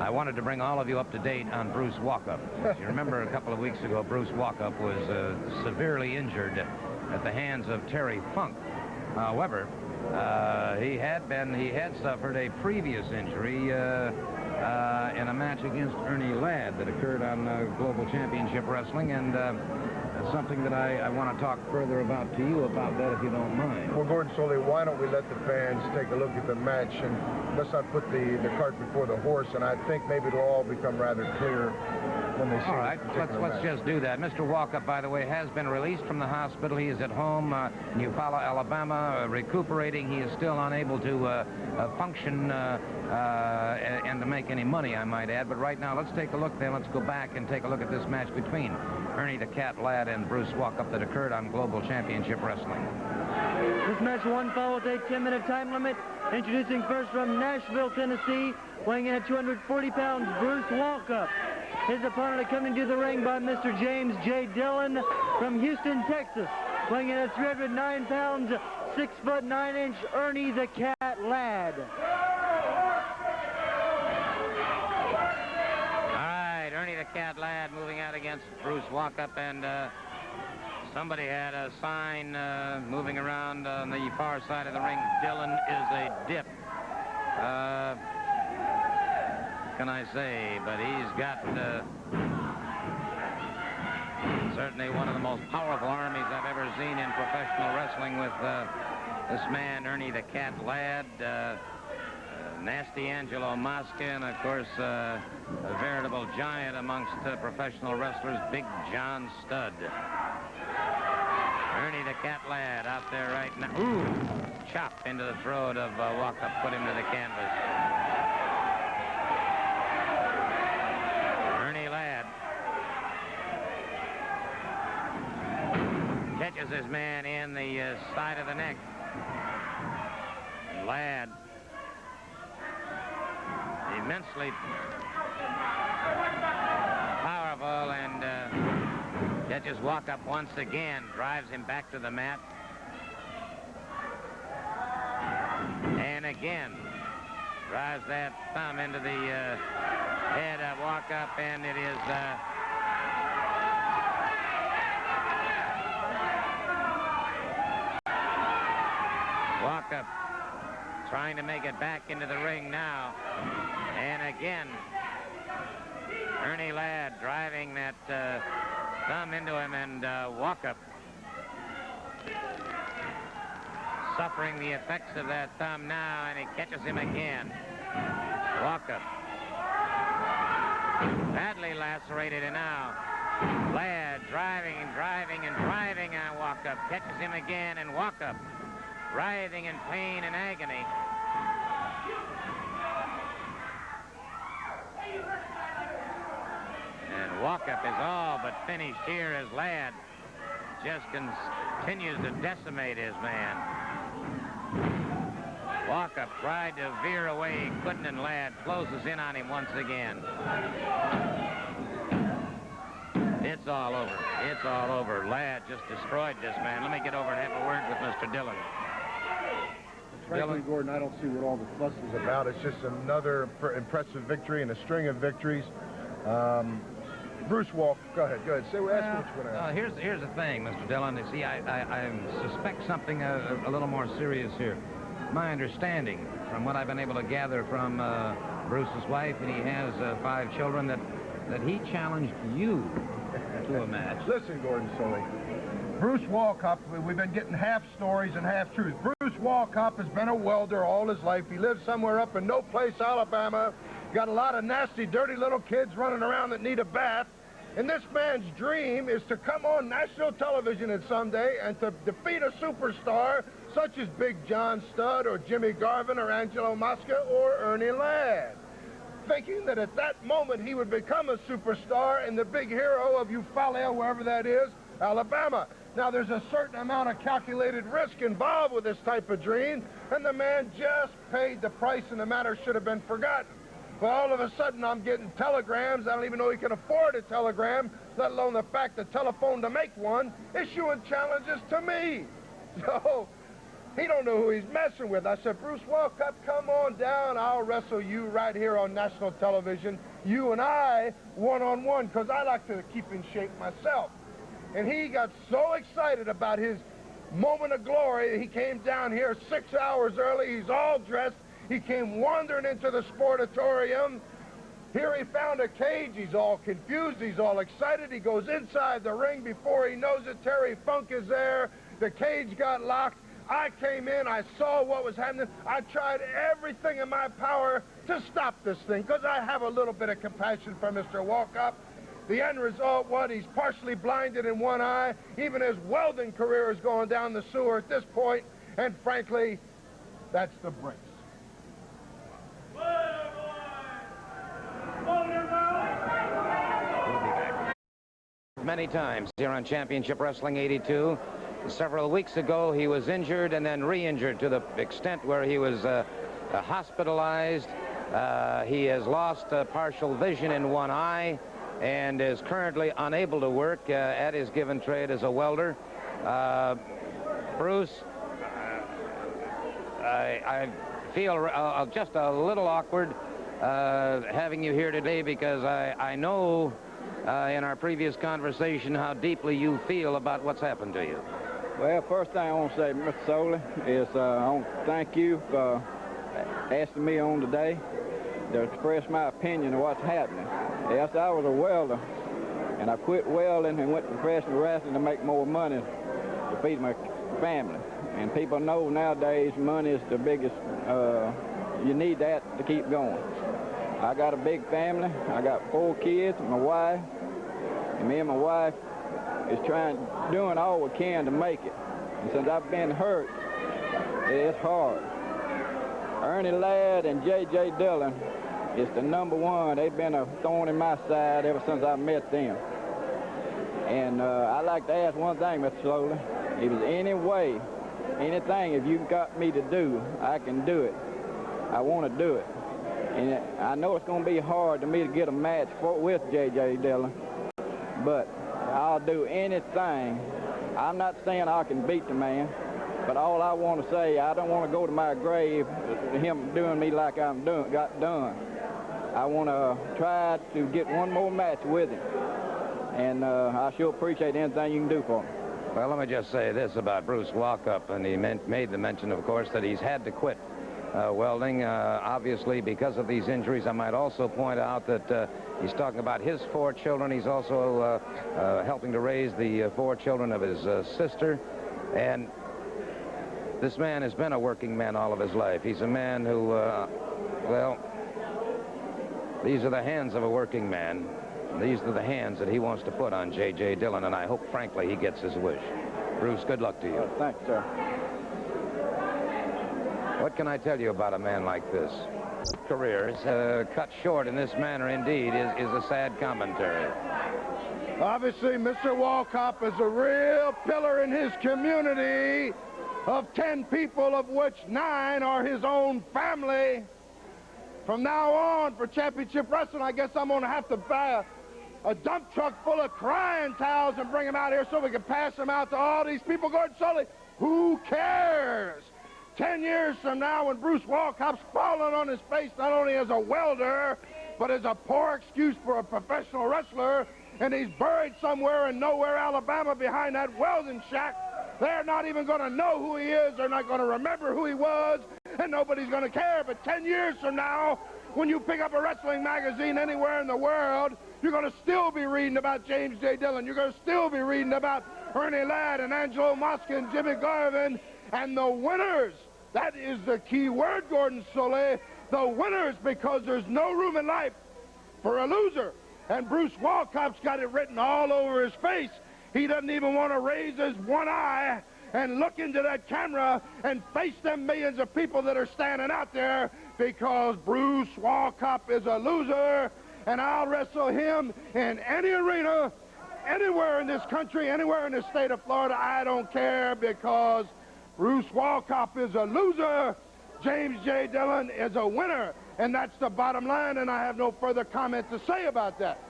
I wanted to bring all of you up to date on Bruce Walkup. As you remember, a couple of weeks ago, Bruce Walkup was severely injured at the hands of Terry Funk. However, he had suffered a previous injury in a match against Ernie Ladd that occurred on Global Championship Wrestling, and something that I want to talk further about to you about that, if you don't mind. Well, Gordon Solie, why don't we let the fans take a look at the match, and let's not put the cart before the horse, and I think maybe it'll all become rather clear when they see. All right, let's just do that. Mr. Walkup, by the way, has been released from the hospital. He is at home in Eufaula, Alabama, recuperating. He is still unable to function and to make any money, I might add. But right now, let's take a look then. Let's go back and take a look at this match between Ernie the Cat Ladd and Bruce Walkup that occurred on Global Championship Wrestling. This match won followed a 10-minute time limit. Introducing first from Nashville, Tennessee, weighing in at 240 pounds, Bruce Walkup. His opponent coming to the ring by Mr. James J. Dillon from Houston, Texas, weighing in at 309 pounds, 6 foot 9 inch, Ernie the Cat Ladd. Ernie the Cat Ladd moving out against Bruce Walkup, and somebody had a sign moving around on the far side of the ring. Dillon is a dip. Can I say? But he's got certainly one of the most powerful armies I've ever seen in professional wrestling with this man, Ernie the Cat Ladd. Nasty Angelo Mosca, and of course a veritable giant amongst professional wrestlers, Big John Studd. Ernie the Cat Ladd out there right now. Ooh! Chop into the throat of Walkup, put him to the canvas. Ernie Ladd catches his man in the side of the neck. And Ladd, immensely powerful, and catches Walkup once again, drives him back to the mat, and again drives that thumb into the head of Walkup, and it is Walkup trying to make it back into the ring now. And again, Ernie Ladd driving that thumb into him, and Walkup suffering the effects of that thumb now, and he catches him again. Walkup badly lacerated, and now Ladd driving and driving and driving on Walkup, catches him again, and Walkup writhing in pain and agony. And Walkup is all but finished here as Ladd just continues to decimate his man. Walkup tried to veer away, he couldn't, and Ladd closes in on him once again. It's all over. It's all over. Ladd just destroyed this man. Let me get over and have a word with Mr. Dillon. Frankly, Gordon, I don't see what all the fuss is about. It's just another impressive victory and a string of victories. Bruce Walkup, go ahead. Say, ask me what you're going to ask. Here's the thing, Mr. Dillon. You see, I suspect something a little more serious here. My understanding, from what I've been able to gather from Bruce's wife, and he has 5 children, that he challenged you to a match. Listen, Gordon Solie. Bruce Walkup, we've been getting half stories and half truth. Bruce Walkup has been a welder all his life. He lives somewhere up in No Place, Alabama. Got a lot of nasty, dirty little kids running around that need a bath. And this man's dream is to come on national television someday and to defeat a superstar such as Big John Studd or Jimmy Garvin or Angelo Mosca or Ernie Ladd. Thinking that at that moment he would become a superstar and the big hero of Eufaula, wherever that is, Alabama. Now, there's a certain amount of calculated risk involved with this type of dream, and the man just paid the price, and the matter should have been forgotten. But all of a sudden, I'm getting telegrams. I don't even know he can afford a telegram, let alone the fact that telephone to make one, issuing challenges to me. So, He don't know who he's messing with. I said, Bruce Walkup, come on down. I'll wrestle you right here on national television. You and I, one-on-one, because I like to keep in shape myself. And he got so excited about his moment of glory, he came down here 6 hours early. He's all dressed. He came wandering into the sportatorium. Here he found a cage. He's all confused. He's all excited. He goes inside the ring. Before he knows it, Terry Funk is there. The cage got locked. I came in, I saw what was happening. I tried everything in my power to stop this thing, because I have a little bit of compassion for Mr. Walkup. The end result, what? He's partially blinded in one eye. Even his welding career is going down the sewer at this point. And frankly, that's the breaks. Many times here on Championship Wrestling 82. Several weeks ago, he was injured and then re-injured to the extent where he was hospitalized. He has lost partial vision in one eye and is currently unable to work at his given trade as a welder. Bruce, I feel just a little awkward having you here today, because I know in our previous conversation how deeply you feel about what's happened to you. Well, first thing I want to say, Mr. Solie, is I want to thank you for asking me on today to express my opinion of what's happening. Yes, I was a welder, and I quit welding and went to professional wrestling to make more money to feed my family. And people know nowadays money is the biggest, you need that to keep going. I got a big family. I got 4 kids, my wife, and me and my wife is doing all we can to make it. And since I've been hurt, it's hard. Ernie Ladd and J.J. Dillon is the #1. They've been a thorn in my side ever since I met them. And I'd like to ask one thing, Mr. Solie. If there's any way, anything, if you got me to do, I can do it. I want to do it. And I know it's going to be hard to me to get a match with J.J. Dillon, but I'll do anything. I'm not saying I can beat the man, but all I want to say, I don't want to go to my grave with him doing me like got done. I want to try to get one more match with him, and I sure appreciate anything you can do for me. Well, let me just say this about Bruce Walkup, and he made the mention, of course, that he's had to quit welding, obviously, because of these injuries. I might also point out that he's talking about his 4 children. He's also helping to raise the 4 children of his sister. And this man has been a working man all of his life. He's a man who, well, these are the hands of a working man. These are the hands that he wants to put on J.J. Dillon, and I hope, frankly, he gets his wish. Bruce, good luck to you. Thanks, sir. What can I tell you about a man like this? Career is cut short in this manner, indeed, is a sad commentary. Obviously, Mr. Walkup is a real pillar in his community. Of 10 people, of which 9 are his own family. From now on, for Championship Wrestling, I guess I'm going to have to buy a dump truck full of crying towels and bring them out here so we can pass them out to all these people. Gordon Solie, who cares? 10 years from now, when Bruce Walkup's falling on his face, not only as a welder, but as a poor excuse for a professional wrestler, and he's buried somewhere in nowhere, Alabama, behind that welding shack, they're not even going to know who he is. They're not going to remember who he was, and nobody's going to care. But 10 years from now, when you pick up a wrestling magazine anywhere in the world, you're going to still be reading about James J. Dillon. You're going to still be reading about Ernie Ladd and Angelo Mosca and Jimmy Garvin and the winners. That is the key word, Gordon Solie. The winners, because there's no room in life for a loser. And Bruce Walkup's got it written all over his face. He doesn't even want to raise his one eye and look into that camera and face them millions of people that are standing out there, because Bruce Walkup is a loser, and I'll wrestle him in any arena, anywhere in this country, anywhere in the state of Florida. I don't care, because Bruce Walkup is a loser. James J. Dillon is a winner, and that's the bottom line, and I have no further comment to say about that.